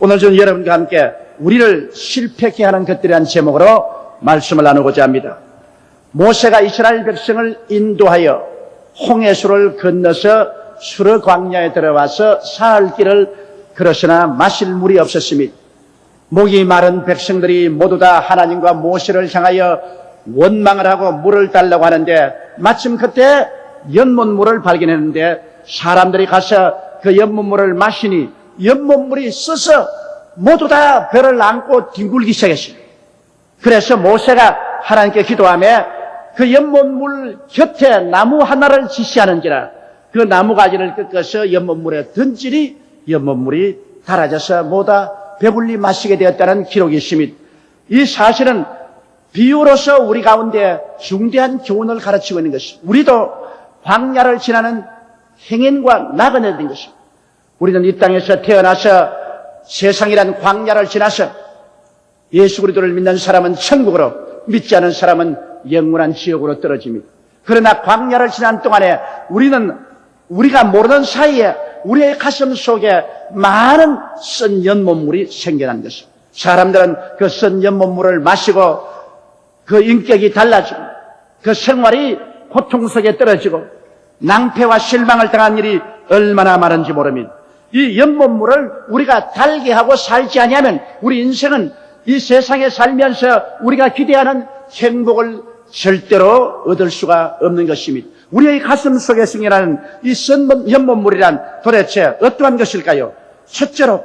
오늘 저는 여러분과 함께 우리를 실패케 하는 것들이라는 제목으로 말씀을 나누고자 합니다. 모세가 이스라엘 백성을 인도하여 홍해수를 건너서 수르 광야에 들어와서 사흘 길을 걸었으나 마실 물이 없었습니다. 목이 마른 백성들이 모두 다 하나님과 모세를 향하여 원망을 하고 물을 달라고 하는데 마침 그때 연못물을 발견했는데 사람들이 가서 그 연못물을 마시니 연못물이 써서 모두 다 배를 안고 뒹굴기 시작했어요. 그래서 모세가 하나님께 기도하며 그 연못물 곁에 나무 하나를 지시하는지라 그 나무가지를 꺾어서 연못물에 던지니 연못물이 닳아져서 모두 배불리 마시게 되었다는 기록이 있습니다. 이 사실은 비유로서 우리 가운데 중대한 교훈을 가르치고 있는 것입니다. 우리도 광야를 지나는 행인과 나그네들인 것입니다. 우리는 이 땅에서 태어나서 세상이란 광야를 지나서 예수 그리스도를 믿는 사람은 천국으로, 믿지 않은 사람은 영원한 지옥으로 떨어집니다. 그러나 광야를 지난 동안에 우리가 모르는 사이에 우리의 가슴 속에 많은 쓴 연못물이 생겨난 것입니다. 사람들은 그 쓴 연못물을 마시고 그 인격이 달라지고 그 생활이 고통 속에 떨어지고 낭패와 실망을 당한 일이 얼마나 많은지 모릅니다. 이 연못물을 우리가 달게 하고 살지 아니하면 우리 인생은 이 세상에 살면서 우리가 기대하는 행복을 절대로 얻을 수가 없는 것입니다. 우리의 가슴 속에 생겨나는 이 쓴 연못물이란 도대체 어떠한 것일까요? 첫째로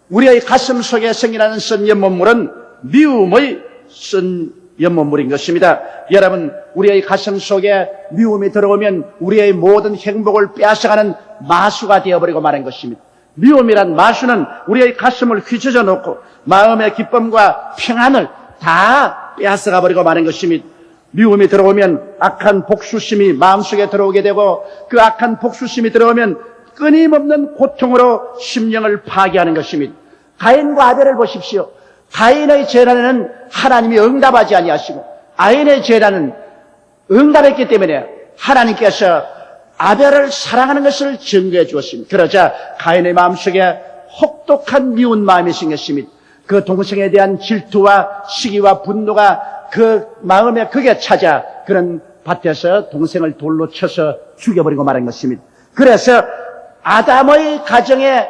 우리의 가슴 속에 생겨나는 쓴 연못물은 미움의 쓴 연못물인 것입니다. 여러분, 우리의 가슴 속에 미움이 들어오면 우리의 모든 행복을 빼앗아가는 마수가 되어버리고 마는 것입니다. 미움이란 마수는 우리의 가슴을 휘저어 놓고 마음의 기쁨과 평안을 다 빼앗아가 버리고 마는 것입니다. 미움이 들어오면 악한 복수심이 마음속에 들어오게 되고 그 악한 복수심이 들어오면 끊임없는 고통으로 심령을 파괴하는 것입니다. 가인과 아벨을 보십시오. 가인의 재난에는 하나님이 응답하지 아니하시고 아벨의 재난은 응답했기 때문에 하나님께서 아벨을 사랑하는 것을 증거해 주었습니다. 그러자 가인의 마음속에 혹독한 미운 마음이 생겼습니다. 그 동생에 대한 질투와 시기와 분노가 그 마음에 극에 찾아 그런 밭에서 동생을 돌로 쳐서 죽여버리고 말한 것입니다. 그래서 아담의 가정에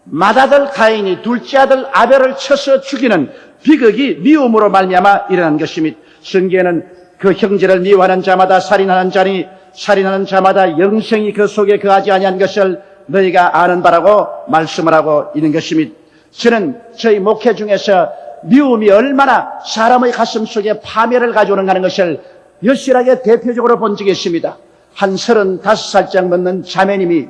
맏아들 가인이 둘째 아들 아벨을 쳐서 죽이는 비극이 미움으로 말미암아 일어난 것입니다. 성경에는 그 형제를 미워하는 자마다 살인하는 자니 살인하는 자마다 영생이 그 속에 거하지 아니한 것을 너희가 아는 바라고 말씀을 하고 있는 것입니다. 저는 저희 목회 중에서 미움이 얼마나 사람의 가슴 속에 파멸을 가져오는가 하는 것을 여실하게 대표적으로 본 적이 있습니다. 한 35살짝 넘는 자매님이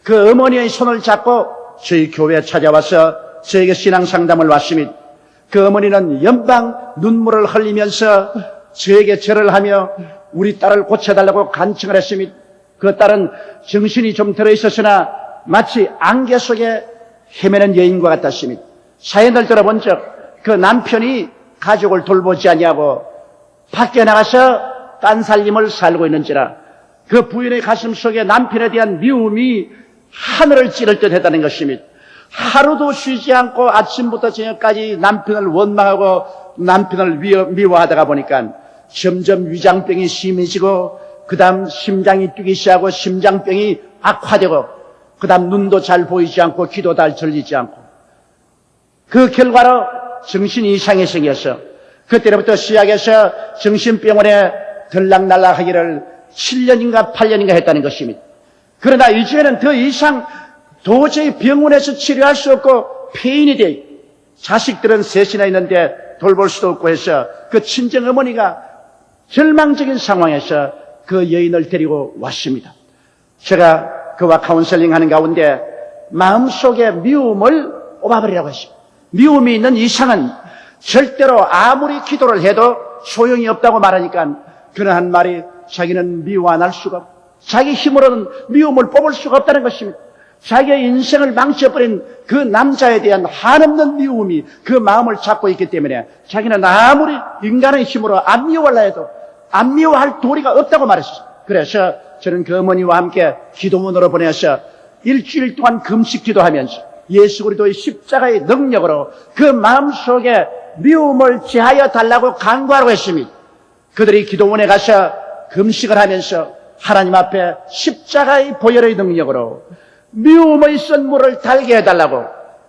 그 어머니의 손을 잡고 저희 교회에 찾아와서 저에게 신앙 상담을 왔습니다. 그 어머니는 연방 눈물을 흘리면서 저에게 절을 하며 우리 딸을 고쳐달라고 간청을 했습니다. 그 딸은 정신이 좀 들어있었으나 마치 안개 속에 헤매는 여인과 같았습니다. 사연을 들어본 적 그 남편이 가족을 돌보지 아니하고 밖에 나가서 딴 살림을 살고 있는지라 그 부인의 가슴 속에 남편에 대한 미움이 하늘을 찌를 듯 했다는 것입니다. 하루도 쉬지 않고 아침부터 저녁까지 남편을 원망하고 남편을 미워하다가 보니까 점점 위장병이 심해지고 그 다음 심장이 뛰기 시작하고 심장병이 악화되고 그 다음 눈도 잘 보이지 않고 귀도 잘 들리지 않고 그 결과로 정신 이상이 생겨서 그때부터 시작해서 정신병원에 들락날락하기를 7년인가 8년인가 했다는 것입니다. 그러나 이제는 더 이상 도저히 병원에서 치료할 수 없고 폐인이 돼 자식들은 셋이나 있는데 돌볼 수도 없고 해서 그 친정 어머니가 절망적인 상황에서 그 여인을 데리고 왔습니다. 제가 그와 카운셀링 하는 가운데 마음속에 미움을 뽑아버리라고 했습니다. 미움이 있는 이상은 절대로 아무리 기도를 해도 소용이 없다고 말하니까 그러한 말이 자기는 미워 안 할 수가 없고 자기 힘으로는 미움을 뽑을 수가 없다는 것입니다. 자기의 인생을 망쳐버린 그 남자에 대한 한없는 미움이 그 마음을 잡고 있기 때문에 자기는 아무리 인간의 힘으로 안 미워하려 해도 안 미워할 도리가 없다고 말했어요. 그래서 저는 그 어머니와 함께 기도문으로 보내서 일주일 동안 금식 기도하면서 예수 그리스도의 십자가의 능력으로 그 마음속에 미움을 제하여 달라고 간구하라고 했습니다. 그들이 기도원에 가서 금식을 하면서 하나님 앞에 십자가의 보혈의 능력으로 미움의 선물을 달게 해달라고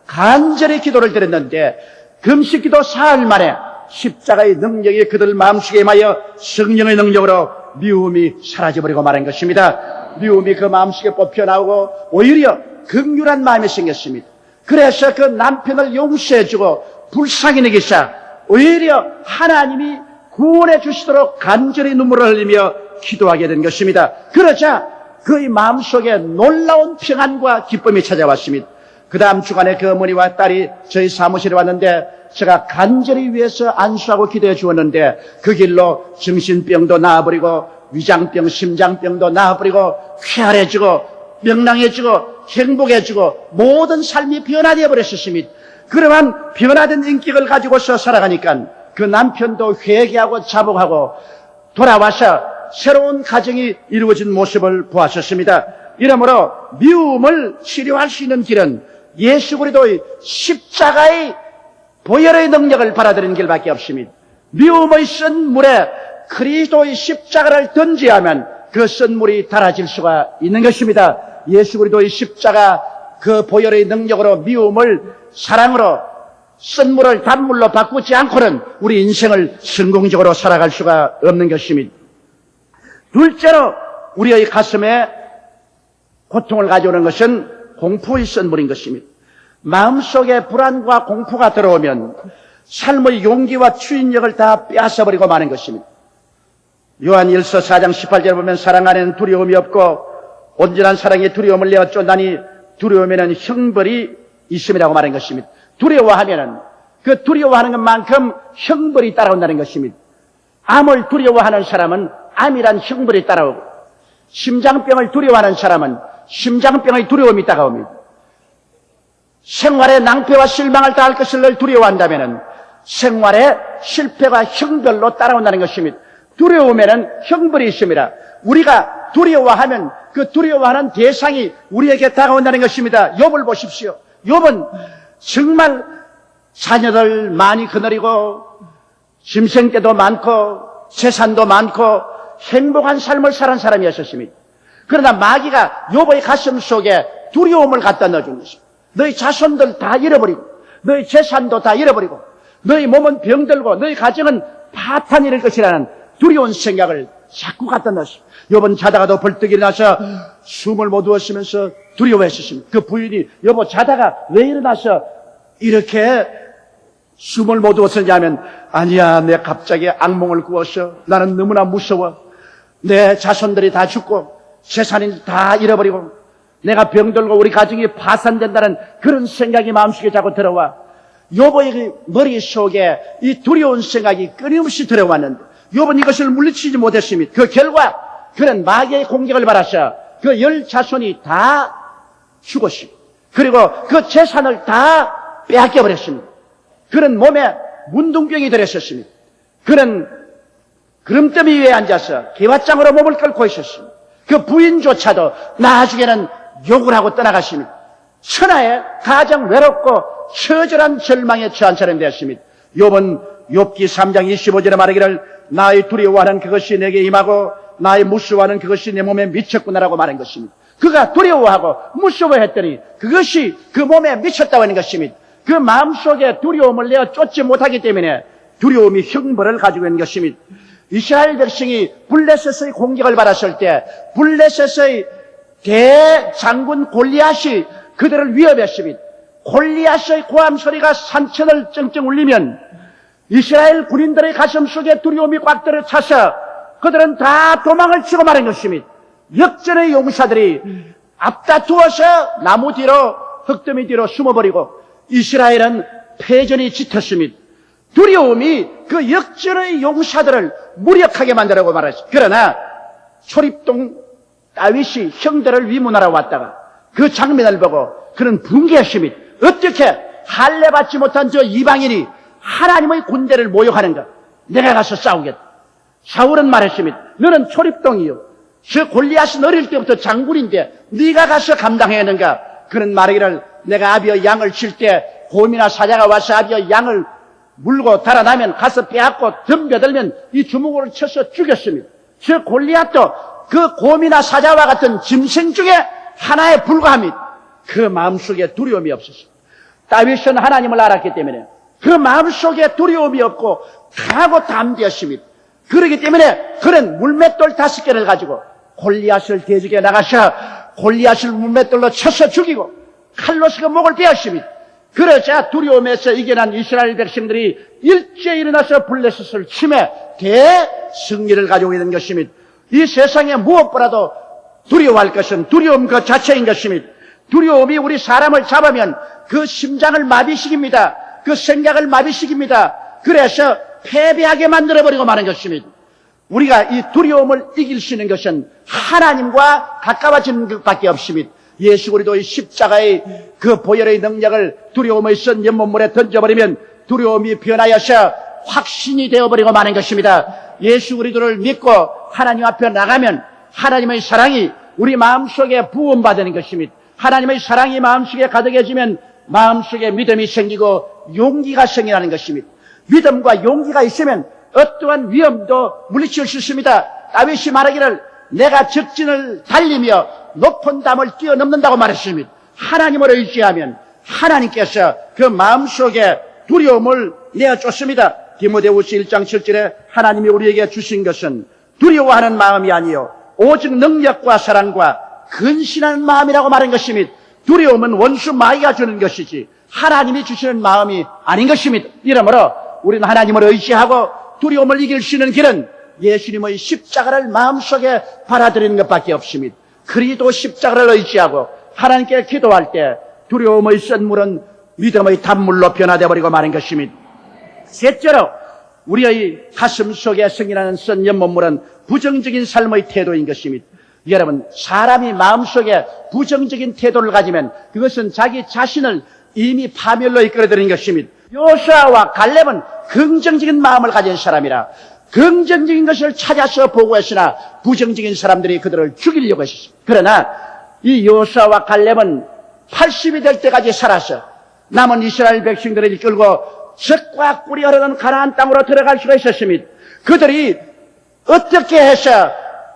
간절히 기도를 드렸는데 금식기도 사흘 만에 십자가의 능력이 그들 마음속에 임하여 성령의 능력으로 미움이 사라져버리고 말한 것입니다. 미움이 그 마음속에 뽑혀나오고 오히려 긍휼한 마음이 생겼습니다. 그래서 그 남편을 용서해주고 불쌍히 여기사 오히려 하나님이 구원해 주시도록 간절히 눈물을 흘리며 기도하게 된 것입니다. 그러자 그의 마음속에 놀라운 평안과 기쁨이 찾아왔습니다. 그 다음 주간에 그 어머니와 딸이 저희 사무실에 왔는데 제가 간절히 위해서 안수하고 기도해 주었는데 그 길로 정신병도 나아버리고 위장병, 심장병도 나아버리고 쾌활해지고 명랑해지고 행복해지고 모든 삶이 변화되어 버렸습니다. 그러한 변화된 인격을 가지고서 살아가니까 그 남편도 회개하고 자복하고 돌아와서 새로운 가정이 이루어진 모습을 보았었습니다. 이러므로 미움을 치료할 수 있는 길은 예수 그리스도의 십자가의 보혈의 능력을 받아들이는 길밖에 없습니다. 미움의 쓴 물에 그리스도의 십자가를 던지하면 그 쓴 물이 달아질 수가 있는 것입니다. 예수 그리스도의 십자가 그 보혈의 능력으로 미움을 사랑으로 쓴 물을 단물로 바꾸지 않고는 우리 인생을 성공적으로 살아갈 수가 없는 것입니다. 둘째로 우리의 가슴에 고통을 가져오는 것은 공포의 선물인 것입니다. 마음속에 불안과 공포가 들어오면 삶의 용기와 추진력을 다 빼앗아버리고 마는 것입니다. 요한일서 4장 18절에 보면 사랑 안에는 두려움이 없고 온전한 사랑의 두려움을 내어 쫓나니 두려움에는 형벌이 있음이라고 말한 것입니다. 두려워하면은 그 두려워하는 것만큼 형벌이 따라온다는 것입니다. 암을 두려워하는 사람은 암이란 형벌이 따라오고 심장병을 두려워하는 사람은 심장병의 두려움이 따라옵니다. 생활에 낭패와 실망을 당할 것을 늘 두려워한다면 생활에 실패와 형벌로 따라온다는 것입니다. 두려움에는 형벌이 있습니다. 우리가 두려워하면 그 두려워하는 대상이 우리에게 다가온다는 것입니다. 욥을 보십시오. 욥은 정말 자녀들 많이 거느리고 짐승떼도 많고 재산도 많고 행복한 삶을 살은 사람이었습니다. 그러나 마귀가 욥의 가슴 속에 두려움을 갖다 넣어준 것입니다. 너희 자손들 다 잃어버리고 너희 재산도 다 잃어버리고 너희 몸은 병들고 너희 가정은 파탄이 될 것이라는 두려운 생각을 자꾸 갖다 넣었습니다. 욥은 자다가도 벌떡 일어나서 숨을 못 쉬면서 두려워했었습니다. 그 부인이 여보 자다가 왜 일어나서 이렇게 숨을 못 쉬었냐면 아니야 내 갑자기 악몽을 꾸었어. 나는 너무나 무서워. 내 자손들이 다 죽고 재산이 다 잃어버리고 내가 병들고 우리 가정이 파산된다는 그런 생각이 마음속에 자꾸 들어와. 욥의 머릿속에 이 두려운 생각이 끊임없이 들어왔는데 욥은 이것을 물리치지 못했습니다. 그 결과 그는 마귀의 공격을 받아서 그 10자손이 다 죽었습니다. 그리고 그 재산을 다 빼앗겨버렸습니다. 그는 몸에 문둥병이 들었었습니다. 그는 그름더미 위에 앉아서 개화장으로 몸을 끌고 있었습니다. 그 부인조차도 나중에는 욕을 하고 떠나갔습니다. 천하에 가장 외롭고 처절한 절망에 처한 사람이 되었습니다. 욥은 욥기 3장 25절에 말하기를 나의 두려워하는 그것이 내게 임하고 나의 무서워하는 그것이 내 몸에 미쳤구나라고 말한 것입니다. 그가 두려워하고 무서워했더니 그것이 그 몸에 미쳤다고 하는 것입니다. 그 마음속에 두려움을 내어 쫓지 못하기 때문에 두려움이 형벌을 가지고 있는 것입니다. 이스라엘 백성이 블레셋의 공격을 받았을 때 블레셋의 대장군 골리앗이 그들을 위협했습니다. 골리앗의 고함 소리가 산천을 쩡쩡 울리면 이스라엘 군인들의 가슴 속에 두려움이 꽉 들어차서 그들은 다 도망을 치고 말한 것입니다. 역전의 용사들이 앞다투어서 나무 뒤로 흙더미 뒤로 숨어버리고 이스라엘은 패전이 짙었습니다. 두려움이 그 역전의 용사들을 무력하게 만들라고 말했습니다. 그러나 초립동 다윗이 형들을 위문하러 왔다가 그 장면을 보고 그는 붕괴했습니다. 어떻게 할례받지 못한 저 이방인이 하나님의 군대를 모욕하는가? 내가 가서 싸우겠다. 사울은 말했습니다. 너는 초립동이요. 저 골리앗은 어릴 때부터 장군인데 네가 가서 감당해야 하는가? 그는 말하기를 내가 아비의 양을 칠 때 곰이나 사자가 와서 아비의 양을 물고 달아나면 가서 빼앗고 덤벼들면 이 주먹으로 쳐서 죽였습니다. 저 골리앗도 그 곰이나 사자와 같은 짐승 중에 하나에 불과합니다. 그 마음속에 두려움이 없었습니다. 다윗은 하나님을 알았기 때문에 그 마음속에 두려움이 없고 강하고 담대했습니다. 그렇기 때문에 그는 물맷돌 5개를 가지고 골리앗을 대적에 나가서 골리앗을 물맷돌로 쳐서 죽이고 칼로 그 목을 베었습니다. 그러자 두려움에서 이겨난 이스라엘 백성들이 일제히 일어나서 블레셋을 침해 대승리를 가져오게 된 것입니다. 이 세상에 무엇보다도 두려워할 것은 두려움 그 자체인 것입니다. 두려움이 우리 사람을 잡으면 그 심장을 마비시킵니다. 그 생각을 마비시킵니다. 그래서 패배하게 만들어버리고 마는 것입니다. 우리가 이 두려움을 이길 수 있는 것은 하나님과 가까워지는 것밖에 없습니다. 예수 그리스도의 십자가의 그 보혈의 능력을 두려움의 쓴 연못물에 던져버리면 두려움이 변하여서 확신이 되어버리고 마는 것입니다. 예수 그리스도를 믿고 하나님 앞에 나가면 하나님의 사랑이 우리 마음속에 부음받는 것입니다. 하나님의 사랑이 마음속에 가득해지면 마음속에 믿음이 생기고 용기가 생기는 것입니다. 믿음과 용기가 있으면 어떠한 위험도 물리칠 수 있습니다. 다윗이 말하기를 내가 적진을 달리며 높은 담을 뛰어넘는다고 말했습니다. 하나님을 의지하면 하나님께서 그 마음속에 두려움을 내어줬습니다. 디모데후서 1장 7절에 하나님이 우리에게 주신 것은 두려워하는 마음이 아니요 오직 능력과 사랑과 근신하는 마음이라고 말한 것입니다. 두려움은 원수 마귀가 주는 것이지 하나님이 주시는 마음이 아닌 것입니다. 이러므로 우리는 하나님을 의지하고 두려움을 이길 수 있는 길은 예수님의 십자가를 마음속에 받아들이는 것밖에 없습니다. 그리스도 십자가를 의지하고 하나님께 기도할 때 두려움의 쓴물은 믿음의 단물로 변화되어 버리고 마는 것입니다. 셋째로 우리의 가슴 속에 승인하는 쓴 연못물은 부정적인 삶의 태도인 것입니다. 여러분, 사람이 마음속에 부정적인 태도를 가지면 그것은 자기 자신을 이미 파멸로 이끌어들인 것입니다. 요수아와 갈렙은 긍정적인 마음을 가진 사람이라 긍정적인 것을 찾아서 보고했으나 부정적인 사람들이 그들을 죽이려고 했습니다. 그러나 이 요수아와 갈렙은 80이 될 때까지 살아서 남은 이스라엘 백성들을 이끌고 젖과 꿀이 흐르는 가나안 땅으로 들어갈 수가 있었습니다. 그들이 어떻게 해서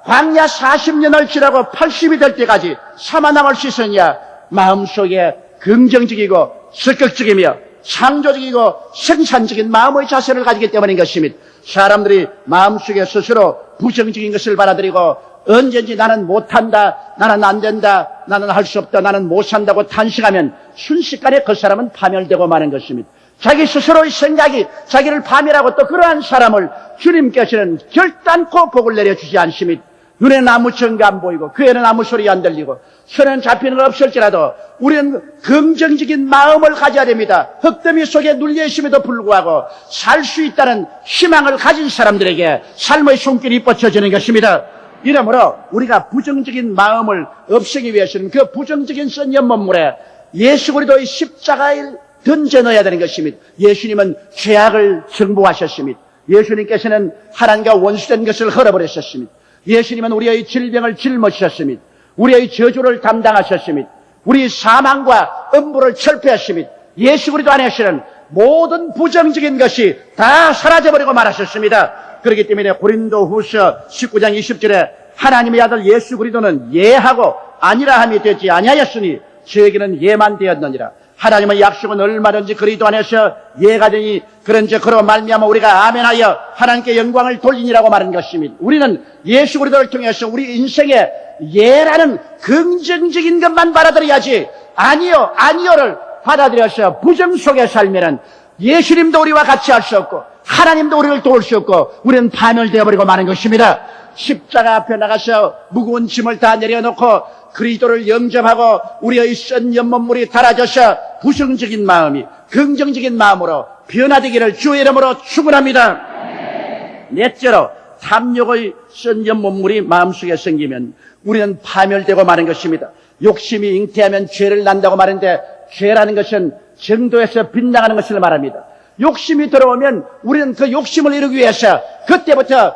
광야 40년을 지나고 80이 될 때까지 살아남을 수 있었냐? 마음속에 긍정적이고 적극적이며 창조적이고 생산적인 마음의 자세를 가지기 때문인 것입니다. 사람들이 마음속에 스스로 부정적인 것을 받아들이고 언제든지 나는 못한다, 나는 안 된다, 나는 할 수 없다, 나는 못 산다고 탄식하면 순식간에 그 사람은 파멸되고 마는 것입니다. 자기 스스로의 생각이 자기를 파멸하고 또 그러한 사람을 주님께서는 결단코 복을 내려주지 않습니다. 눈에는 아무 증거 안 보이고 귀에는 아무 소리 안 들리고 손에는 잡히는 거 없을지라도 우리는 긍정적인 마음을 가져야 됩니다. 흙더미 속에 눌려 있음에도 불구하고 살 수 있다는 희망을 가진 사람들에게 삶의 손길이 뻗쳐지는 것입니다. 이러므로 우리가 부정적인 마음을 없애기 위해서는 그 부정적인 쓴 연못물에 예수 그리스도의 십자가를 던져 넣어야 되는 것입니다. 예수님은 죄악을 정복하셨습니다. 예수님께서는 하나님과 원수된 것을 헐어버리셨습니다. 예수님은 우리의 질병을 짊어지셨습니다. 우리의 저주를 담당하셨습니다. 우리 사망과 음부를 철폐하십니다. 예수 그리스도 안에서는 모든 부정적인 것이 다 사라져버리고 말하셨습니다. 그렇기 때문에 고린도후서 19장 20절에 하나님의 아들 예수 그리스도는 예하고 아니라함이 되지 아니하였으니 저에게는 예만 되었느니라. 하나님의 약속은 얼마든지 그리스도 안에서 예가 되니 그런즉 그로 말미암아 우리가 아멘하여 하나님께 영광을 돌리니라고 말한 것입니다. 우리는 예수 그리스도를 통해서 우리 인생에 예라는 긍정적인 것만 받아들여야지 아니요를 받아들여서 부정 속에 살면은 예수님도 우리와 같이 할 수 없고 하나님도 우리를 도울 수 없고 우리는 파멸되어버리고 마는 것입니다. 십자가 앞에 나가서 무거운 짐을 다 내려놓고 그리스도를 영접하고 우리의 쓴 연못물이 닳아져서 부정적인 마음이 긍정적인 마음으로 변화되기를 주의 이름으로 축원합니다. 넷째로 탐욕의 쓴 연못물이 마음속에 생기면 우리는 파멸되고 마는 것입니다. 욕심이 잉태하면 죄를 난다고 말하는데 죄라는 것은 정도에서 빗나가는 것을 말합니다. 욕심이 들어오면 우리는 그 욕심을 이루기 위해서 그때부터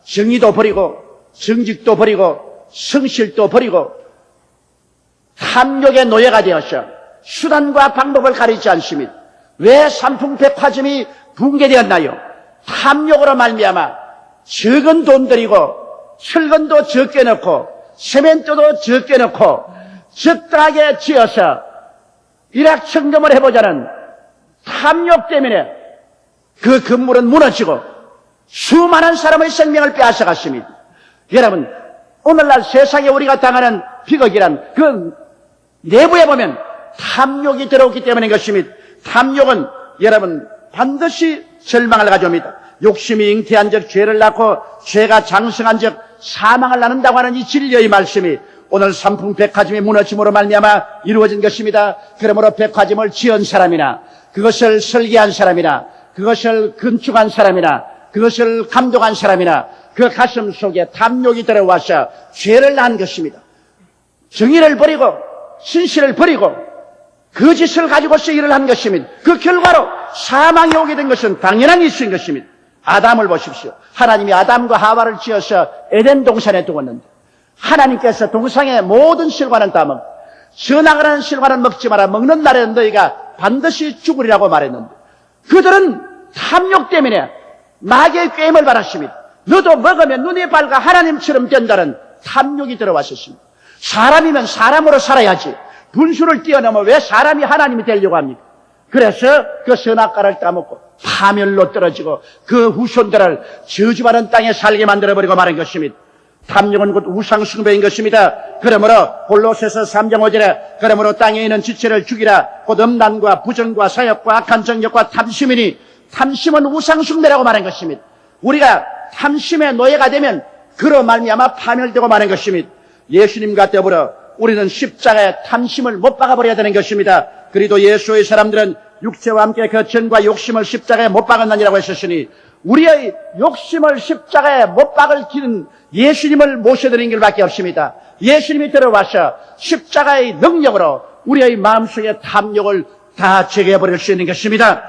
정의도 버리고 정직도 버리고 성실도 버리고 탐욕의 노예가 되어서 수단과 방법을 가리지 않습니다. 왜 삼풍백화점이 붕괴되었나요? 탐욕으로 말미암아 적은 돈 들이고 철근도 적게 넣고 세멘트도 적게 넣고 적당하게 지어서 일확천금을 해보자는 탐욕 때문에 그 건물은 무너지고 수많은 사람의 생명을 빼앗아갔습니다. 여러분, 오늘날 세상에 우리가 당하는 비극이란 그 내부에 보면 탐욕이 들어오기 때문인 것입니다. 탐욕은 여러분 반드시 절망을 가져옵니다. 욕심이 잉태한 적 죄를 낳고 죄가 장성한 적 사망을 낳는다고 하는 이 진리의 말씀이 오늘 삼풍백화점이 무너짐으로 말미암아 이루어진 것입니다. 그러므로 백화점을 지은 사람이나 그것을 설계한 사람이나 그것을 건축한 사람이나 그것을 감독한 사람이나 그 가슴 속에 탐욕이 들어와서 죄를 낳은 것입니다. 정의를 버리고 신실을 버리고 거짓을 가지고서 일을 한 것입니다. 그 결과로 사망이 오게 된 것은 당연한 이슈인 것입니다. 아담을 보십시오. 하나님이 아담과 하와를 지어서 에덴 동산에 두었는데 하나님께서 동산의 모든 실과는 다 먹고 선악을 실과는 먹지 마라. 먹는 날에는 너희가 반드시 죽으리라고 말했는데 그들은 탐욕 때문에 마귀의 꾀임을 받았습니다. 너도 먹으면 눈이 밝아 하나님처럼 된다는 탐욕이 들어왔었습니다. 사람이면 사람으로 살아야지 분수를 뛰어넘어 왜 사람이 하나님이 되려고 합니까? 그래서 그 선악과를 따먹고 파멸로 떨어지고 그 후손들을 저주받은 땅에 살게 만들어버리고 말한 것입니다. 탐욕은 곧 우상숭배인 것입니다. 그러므로 골로새서 3장 5절에 그러므로 땅에 있는 지체를 죽이라 곧 음란과 부정과 사욕과 악한 정욕과 탐심이니 탐심은 우상숭배라고 말한 것입니다. 우리가 탐심의 노예가 되면 그로 말미암아 파멸되고 마는 것입니다. 예수님과 더불어 우리는 십자가에 탐심을 못 박아버려야 되는 것입니다. 그리고 예수의 사람들은 육체와 함께 그 전과 욕심을 십자가에 못 박았느니라고 했었으니 우리의 욕심을 십자가에 못 박을 길은 예수님을 모셔드린 길밖에 없습니다. 예수님이 들어와서 십자가의 능력으로 우리의 마음속의 탐욕을 다 제거해버릴 수 있는 것입니다.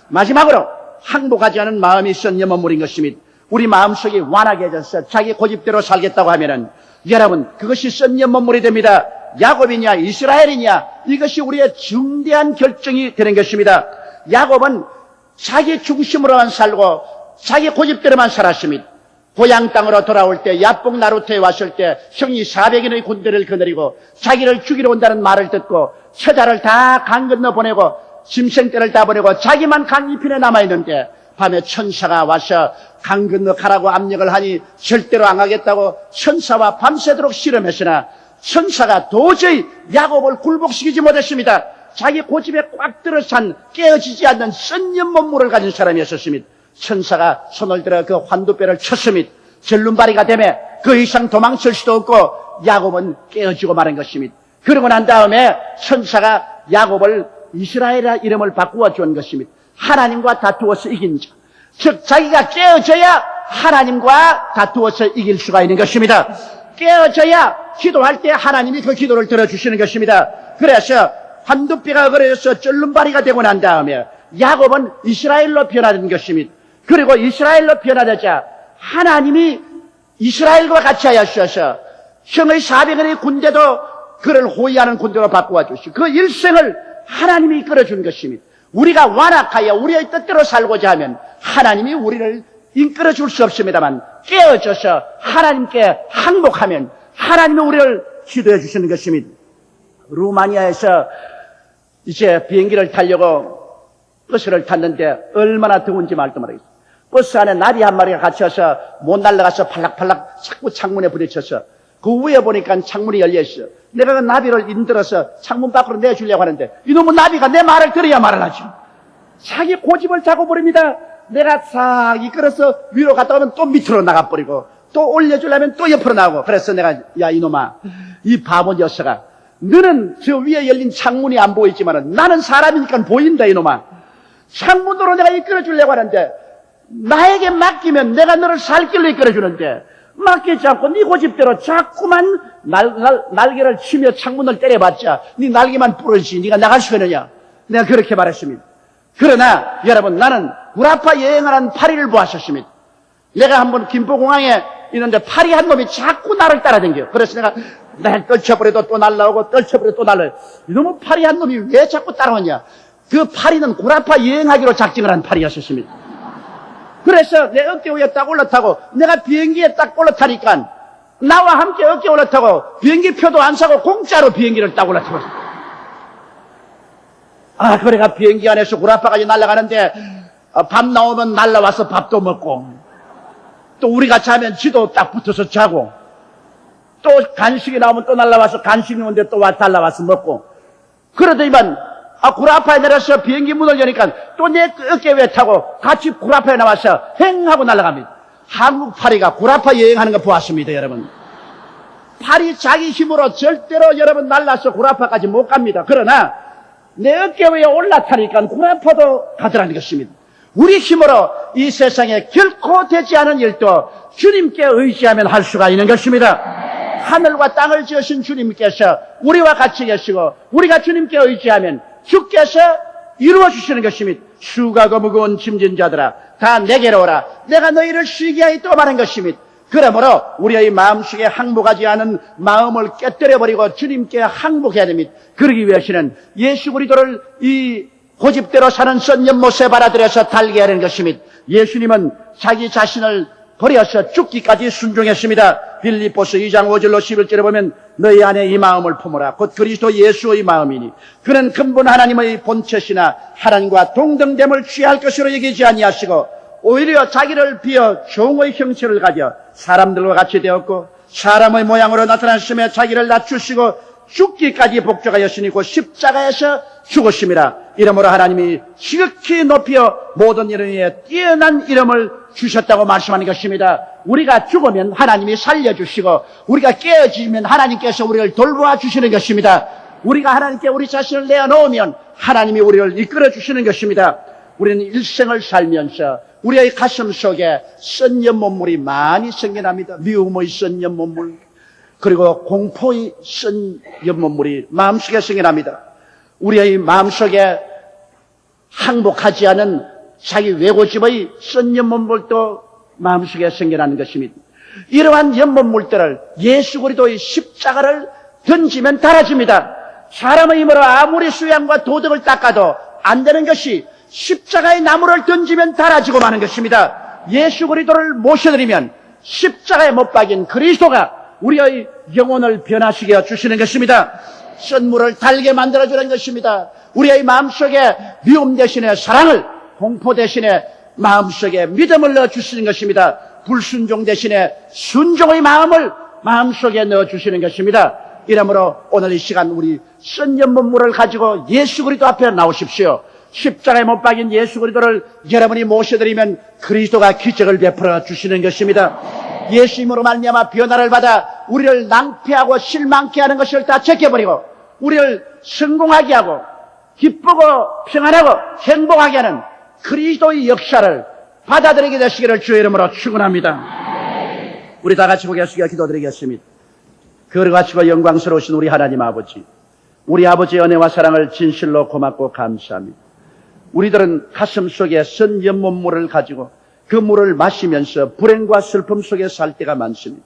마지막으로 항복하지 않은 마음이 썩는 몸물인 것입니다. 우리 마음속이 완악해져서 자기 고집대로 살겠다고 하면은 여러분 그것이 썩는 몸물이 됩니다. 야곱이냐 이스라엘이냐 이것이 우리의 중대한 결정이 되는 것입니다. 야곱은 자기 중심으로만 살고 자기 고집대로만 살았습니다. 고향 땅으로 돌아올 때 야복 나루터에 왔을 때 형이 400인의 군대를 거느리고 자기를 죽이러 온다는 말을 듣고 처자를 다 강 건너 보내고 짐승떼를 다 보내고 자기만 강 이편에 남아있는데 밤에 천사가 와서 강 건너 가라고 압력을 하니 절대로 안 가겠다고 천사와 밤새도록 씨름했으나 천사가 도저히 야곱을 굴복시키지 못했습니다. 자기 고집에 꽉 들어찬 깨어지지 않는 썩는 몸물을 가진 사람이었습니다. 천사가 손을 들어 그 환두뼈를 쳤습니다. 절름발이가 되매 그 이상 도망칠 수도 없고 야곱은 깨어지고 마는 것입니다. 그러고 난 다음에 천사가 야곱을 이스라엘이라 이름을 바꾸어 준 것입니다. 하나님과 다투어서 이긴 자. 즉 자기가 깨어져야 하나님과 다투어서 이길 수가 있는 것입니다. 깨어져야 기도할 때 하나님이 그 기도를 들어주시는 것입니다. 그래서 환두뼈가 그래서 쩔름발이가 되고 난 다음에 야곱은 이스라엘로 변화된 것입니다. 그리고 이스라엘로 변화되자 하나님이 이스라엘과 같이 하셔서 형의 400원의 군대도 그를 호위하는 군대로 바꾸어 주시고 그 일생을 하나님이 이끌어준 것입니다. 우리가 완악하여 우리의 뜻대로 살고자 하면 하나님이 우리를 이끌어줄 수 없습니다만 깨어져서 하나님께 항복하면 하나님이 우리를 지도해 주시는 것입니다. 루마니아에서 이제 비행기를 타려고 버스를 탔는데 얼마나 더운지 말도 말하겠습니다. 버스 안에 나비 한 마리가 갇혀서 못 날아가서 팔락팔락 자꾸 창문에 부딪혀서 그 위에 보니까 창문이 열려있어. 내가 그 나비를 인들어서 창문 밖으로 내주려고 하는데 이놈의 나비가 내 말을 들어야 말을 하지. 자기 고집을 자고 버립니다. 내가 싹 이끌어서 위로 갔다 오면 또 밑으로 나가버리고 또 올려주려면 또 옆으로 나오고 그래서 내가 야 이놈아 이 바보 녀석아 너는 저 위에 열린 창문이 안 보이지만 나는 사람이니까 보인다 이놈아. 창문으로 내가 이끌어주려고 하는데 나에게 맡기면 내가 너를 살 길로 이끌어주는데 맡기지 않고 네 고집대로 자꾸만 날개를 치며 창문을 때려봤자 네 날개만 부러지지 네가 나갈 수가 있느냐. 내가 그렇게 말했습니다. 그러나 여러분 나는 구라파 여행하는 파리를 보았었습니다. 내가 한번 김포공항에 있는데 파리 한 놈이 자꾸 나를 따라다녀요. 그래서 내가 날 떨쳐버려도 또 날라오고 떨쳐버려도 또 날라요. 이놈의 파리한 놈이 왜 자꾸 따라오냐. 그 파리는 구라파 여행하기로 작정을 한 파리였었습니다. 그래서 내 어깨 위에 딱 올라타고 내가 비행기에 딱 올라타니까 나와 함께 어깨 올라타고 비행기 표도 안 사고 공짜로 비행기를 딱 올라타고 그래가 비행기 안에서 구라파까지 날아가는데 밤 나오면 날라와서 밥도 먹고 또 우리가 자면 지도 딱 붙어서 자고 또 간식이 나오면 또 날라와서 간식 먹는데 또 달라와서 먹고 그러더니만 구라파에 내려서 비행기 문을 여니까 또 내 어깨 위에 타고 같이 구라파에 나와서 횡하고 날아갑니다. 한국 파리가 구라파 여행하는 거 보았습니다, 여러분. 파리 자기 힘으로 절대로 여러분 날라서 구라파까지 못 갑니다. 그러나 내 어깨 위에 올라타니까 구라파도 가더라는 것입니다. 우리 힘으로 이 세상에 결코 되지 않은 일도 주님께 의지하면 할 수가 있는 것입니다. 하늘과 땅을 지으신 주님께서 우리와 같이 계시고 우리가 주님께 의지하면 주께서 이루어주시는 것입니다. 수고하고 무거운 짐진 자들아 다 내게로 오라. 내가 너희를 쉬게 하겠다고 말한 것입니다. 그러므로 우리의 마음속에 항복하지 않은 마음을 깨뜨려버리고 주님께 항복해야 됩니다. 그러기 위해서는 예수 그리스도를 이 고집대로 사는 선 연못에 받아들여서 달게 하는 것입니다. 예수님은 자기 자신을 버려서 죽기까지 순종했습니다. 빌립보서 2장 5절로 11절에 보면 너희 안에 이 마음을 품으라. 곧 그리스도 예수의 마음이니 그는 근본 하나님의 본체시나 하나님과 동등됨을 취할 것으로 여기지 아니하시고 오히려 자기를 비어 종의 형체를 가져 사람들과 같이 되었고 사람의 모양으로 나타났으며 자기를 낮추시고 죽기까지 복종하였으니 곧 십자가에서 죽으심이라. 이러므로 하나님이 지극히 높여 모든 이름 위에 뛰어난 이름을 주셨다고 말씀하는 것입니다. 우리가 죽으면 하나님이 살려주시고 우리가 깨어지면 하나님께서 우리를 돌보아 주시는 것입니다. 우리가 하나님께 우리 자신을 내어놓으면 하나님이 우리를 이끌어 주시는 것입니다. 우리는 일생을 살면서 우리의 가슴 속에 쓴 연못물이 많이 생겨납니다. 미움의 쓴 연못물 그리고 공포의 쓴 연못물이 마음속에 생겨납니다. 우리의 마음속에 항복하지 않은 자기 외고집의 쓴 연못물도 마음속에 생겨나는 것입니다. 이러한 연못물들을 예수 그리스도의 십자가를 던지면 닳아집니다. 사람의 힘으로 아무리 수양과 도덕을 닦아도 안 되는 것이 십자가의 나무를 던지면 닳아지고 마는 것입니다. 예수 그리스도를 모셔드리면 십자가에 못 박인 그리스도가 우리의 영혼을 변화시켜 주시는 것입니다. 쓴물을 달게 만들어주는 것입니다. 우리의 마음속에 미움 대신에 사랑을, 공포 대신에 마음속에 믿음을 넣어주시는 것입니다. 불순종 대신에 순종의 마음을 마음속에 넣어주시는 것입니다. 이러므로 오늘 이 시간 우리 쓴 연못물을 가지고 예수 그리스도 앞에 나오십시오. 십자가에 못 박인 예수 그리스도를 여러분이 모셔드리면 그리스도가 기적을 베풀어 주시는 것입니다. 예수님으로 말미암아 변화를 받아 우리를 낭패하고 실망케 하는 것을 다 제껴버리고 우리를 성공하게 하고 기쁘고 평안하고 행복하게 하는 그리스도의 역사를 받아들이게 되시기를 주의 이름으로 축원합니다. 우리 다 같이 고개 숙여 기도드리겠습니다. 거룩하시고 영광스러우신 우리 하나님 아버지, 우리 아버지의 은혜와 사랑을 진실로 고맙고 감사합니다. 우리들은 가슴 속에 쓴 연못물을 가지고 그 물을 마시면서 불행과 슬픔 속에 살 때가 많습니다.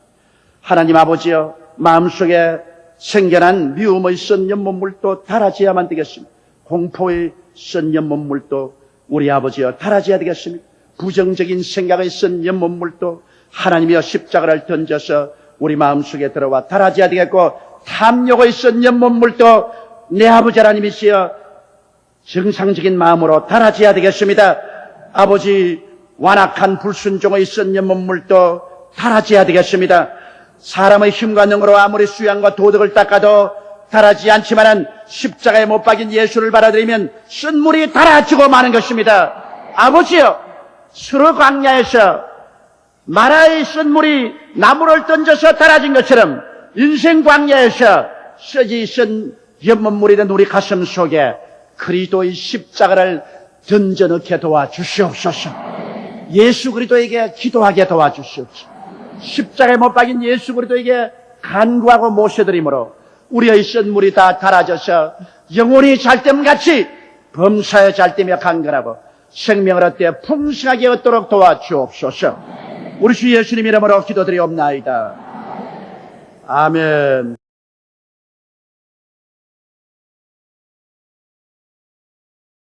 하나님 아버지여, 마음속에 생겨난 미움의 쓴 연못물도 닳아져야만 되겠습니다. 공포의 쓴 연못물도 우리 아버지여 닳아져야 되겠습니다. 부정적인 생각의 쓴 연못물도 하나님이여 십자가를 던져서 우리 마음속에 들어와 닳아져야 되겠고, 탐욕의 쓴 연못물도 내 아버지 하나님이시여 정상적인 마음으로 닳아져야 되겠습니다. 아버지, 완악한 불순종의 쓴 연못물도 닳아져야 되겠습니다. 사람의 힘과 능으로 아무리 수양과 도덕을 닦아도 닳아지지 않지만은 십자가에 못 박인 예수를 받아들이면 쓴 물이 닳아지고 마는 것입니다. 아버지여, 수르 광야에서 마라의 쓴 물이 나무를 던져서 닳아진 것처럼 인생 광야에서 쇠지 쓴 연못물이 된 우리 가슴 속에 그리스도의 십자가를 던져 넣게 도와주시옵소서. 예수 그리스도에게 기도하게 도와주시옵소서. 십자가에 못 박인 예수 그리스도에게 간구하고 모셔드림으로 우리의 쓴 물이 다 닳아져서 영혼이 잘됨같이 범사에 잘되며 강건하고 생명을 얻되 풍성하게 얻도록 도와주옵소서. 우리 주 예수님 이름으로 기도드리옵나이다. 아멘.